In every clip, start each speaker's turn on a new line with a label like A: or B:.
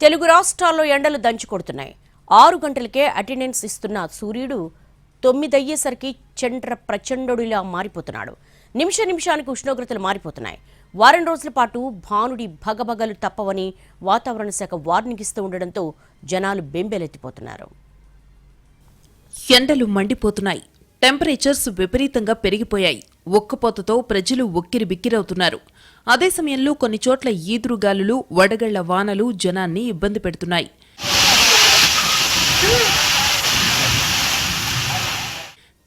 A: తెలుగు రాష్ట్రాల్లో ఎండలు దంచుకొడుతున్నాయి. 6 గంటలకే అటెండెన్స్ ఇస్తున్న సూర్యుడు 9 అయ్యేసరికి చంద్ర ప్రచండుడిలా మారిపోతున్నాడు. నిమిషానికి ఉష్ణోగ్రతలు మారిపోతున్నాయి. వారం రోజుల పాటు భానుడి భగభగలు తప్పవని వాతావరణ శాఖ వార్నింగ్ ఇస్తూ ఉండడంతో జనాలు బెంబేలెత్తిపోతున్నారు.
B: ఎండలు మండిపోతున్నాయి. టెంపరేచర్స్ విపరీతంగా పెరిగిపోయాయి. ఒక్కపోతతో ప్రజలు ఉక్కిరిబిక్కిరవుతున్నారు. అదే సమయంలో కొన్ని చోట్ల ఈదురుగాలులు, వడగళ్ల వానలు జనాన్ని ఇబ్బంది పెడుతున్నాయి.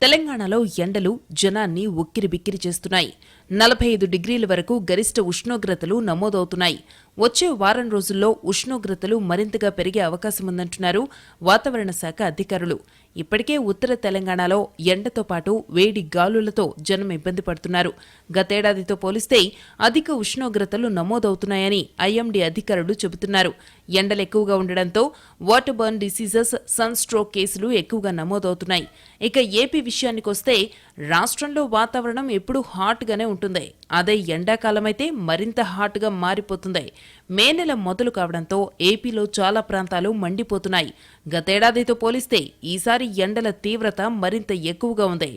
B: తెలంగాణలో ఎండలు జనాన్ని ఉక్కిరిబిక్కిరి చేస్తున్నాయి. 45 డిగ్రీల వరకు గరిష్ట ఉష్ణోగ్రతలు నమోదవుతున్నాయి. వచ్చే వారం రోజుల్లో ఉష్ణోగ్రతలు మరింతగా పెరిగే అవకాశముందంటున్నారు వాతావరణ శాఖ అధికారులు. ఇప్పటికే ఉత్తర తెలంగాణలో ఎండతో పాటు వేడి గాలులతో జనం ఇబ్బంది పడుతున్నారు. గతేడాదితో పోలిస్తే అధిక ఉష్ణోగ్రతలు నమోదవుతున్నాయని ఐఎండీ అధికారులు చెబుతున్నారు. ఎండలు ఎక్కువగా ఉండడంతో water borne diseases, sun stroke కేసులు ఎక్కువగా నమోదవుతున్నాయి. ఇక ఏపీ విషయానికొస్తే రాష్ట్రంలో వాతావరణం ఎప్పుడూ హాట్గానే ఉంటుంది. అదే ఎండాకాలమైతే మరింత హాట్గా మారిపోతుంది. మే నెల మొదలు కావడంతో ఏపీలో చాలా ప్రాంతాలు మండిపోతున్నాయి. గతేడాదితో పోలిస్తే ఈసారి ఎండల తీవ్రత మరింత ఎక్కువగా ఉంది.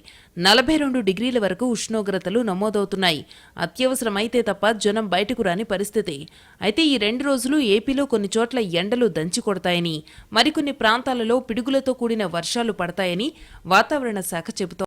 B: 42 డిగ్రీల వరకు ఉష్ణోగ్రతలు నమోదవుతున్నాయి. అత్యవసరమైతే తప్ప జనం బయటకు రాని పరిస్థితి. అయితే ఈ 2 రోజులు ఏపీలో కొన్ని చోట్ల ఎండలు దంచి కొడతాయని, మరికొన్ని ప్రాంతాలలో పిడుగులతో కూడిన వర్షాలు పడతాయని వాతావరణ శాఖ చెబుతోంది.